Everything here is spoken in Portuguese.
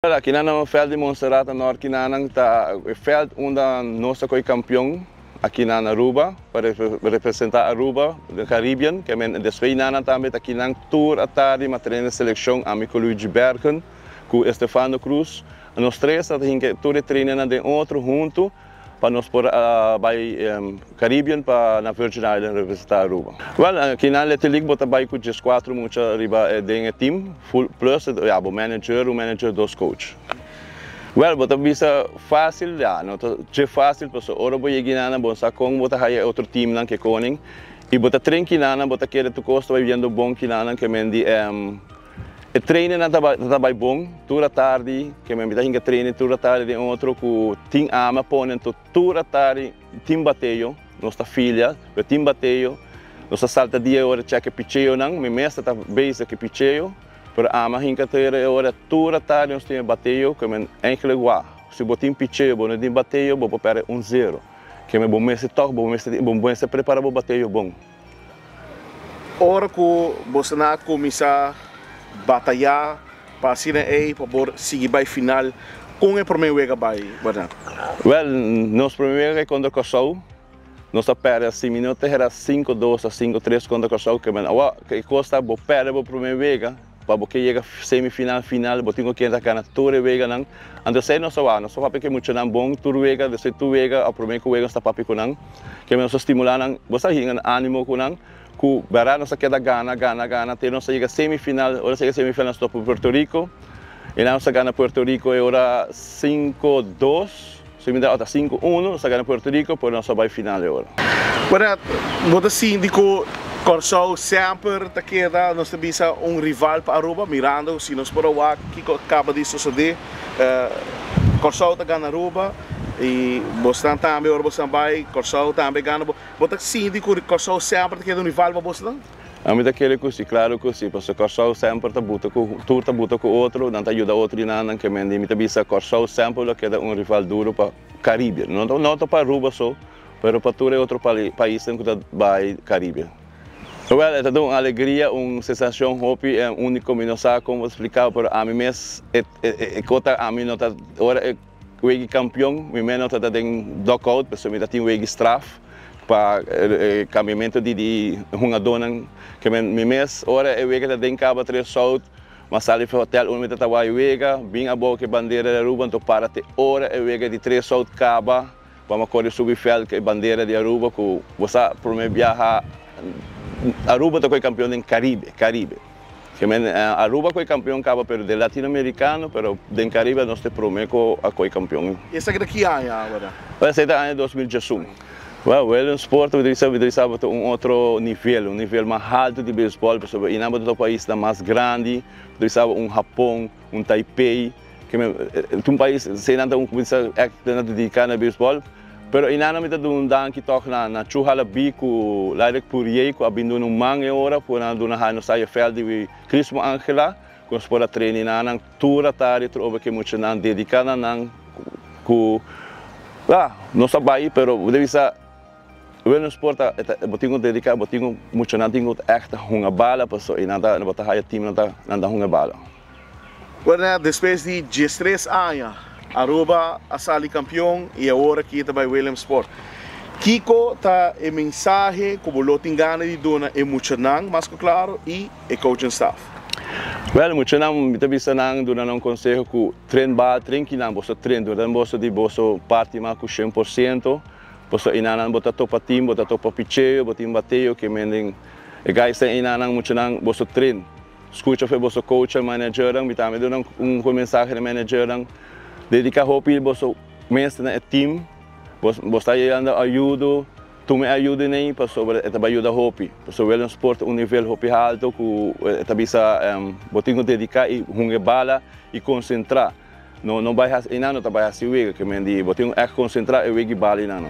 Aqui no veld de Monserrate Norte, aqui está o veld onde nós somos campeão aqui na Aruba, para representar Aruba, do Caribbean, que é depois também aqui na tour à tarde, uma treina seleção amigo Luigi Bergen, com Estefano Cruz. Nós três estamos toda treina de outro junto para nós por Caribbean para na Virgin Island representar Aruba. Aqui na Little League bota vai com 4 muito riba de time, full plus o manager dos coach. Bota bisa fácil já, não é fácil, porque ora vou ir na bonsa com bota aí outro time não que koning e bota trein na bota querer tu costa vai vendo bom que na que mendi o treino não vai bom, toda tarde, que me invita a treinar toda tarde de outro que tem ama ponen toda tarde tim bateio, nossa filha, o tim bateio, nossa salta dia hora check picheio não, me mestre tá base que picheio, por ama hinca ter hora toda tarde nós tem bateio, que me enkele gua, se botim picheio, bom de bateio, bom para 1-0, que me bom mestre toque, bom se prepara bom bateio bom. Ora que você na começar batalhar para para seguir para final com o primeiro wega vai, verdade? Nosso primeiro wega contra o Kosovo, nossa perde 5 minutos era 5-2 a 5-3 contra o Kosovo, que custa bo perde o primeiro wega para que chega semifinal final, botinho que entra na tour wega não, então sei não só papi que muito não bom tour wega, depois tour wega o primeiro wega está papi com não, que me estimular não, você hinga ânimo com não. Que verá nossa queda gana, até nós chega semifinal, ora chega semifinal stop Puerto Rico, e nós ganha Puerto Rico é ora 5-2, se me dá 5-1, nós ganha Puerto Rico, por nós vai final agora. Agora, você sindico Corsol sempre te queda, nós temos rival para Aruba, mirando se nós por lá que acaba de suceder, Corsol te ganha Aruba. E você também agora você vai, Corsol também ganha, você sindico Corsol sempre te queda rival para você não? A mim daquele que claro que sim, porque Corsol sempre tá buta com tour tá buta com outro, não tá ajuda outro não que me me bisa Corsol sempre queda rival duro para Caribe, não para Aruba só, mas para tour é outro país que tá vai Caribe. É uma alegria, uma sensação, hope é único, me não sabe como explicar, mas a mim mesmo a mim não tá ora o campeão, me menos está em knockout, pessoal me tem o straf para caminhamento de uma dona que me mês ora é o que tem cabo 3 salt, mas ali no hotel onde está o wega, bem a boa que bandeira de Aruba, então para te ora é o de 3 salt caba, vamos correr subir fel que bandeira de Aruba que você por me viajar Aruba está campeão em Caribe. Aruba foi campeão cabo pero de latino-americano, pero de Caribe nós te prometo a foi campeão. E essa aqui é agora? Essa é ano 2018. O esporte sabe outro nível mais alto de beisebol, porque em ambos os países mais grande, sabe Japão, Taipei, que é país sem nada dedicado ao beisebol. Pero inana mita dundan ki tok na chuhala biku lairek puriei ko abindo nung mange ora po na dunahano sa veld de Crismo Angela com os para treinar nang tura tari trobe que muito nan dedicada nang ku não sabai pero deve ser o esporte botingo dedicado botingo muito nan tingo echt hunga bala paso inada na bota haya team nanda hunga bala. Agora depois de 13 anos Aruba a sali campeão e agora aqui está o William Sport. Kiko tá a mensagem como o tem gana de dona é muito não, mas claro e coaching staff. Muito não, me tabisa não dona um conselho que trein que não você trein durante você de você parte mais com 100%, você inanan bota topa team, bota topa picheio, bota bateio que mending e guys inanan muito não você trein. Escuta foi você coach manager, me também dona mensagem de manager dedicar hopi boso mestre na team bosta ainda ajuda tu me ajuda nem para sobre esta ajuda hopi sobre o esporte nível hopi alto que tabisa botinho dedicar e hunga bala e concentrar não vai ainda não trabalhar assim que me botinho é concentrar e wegi bala ainda não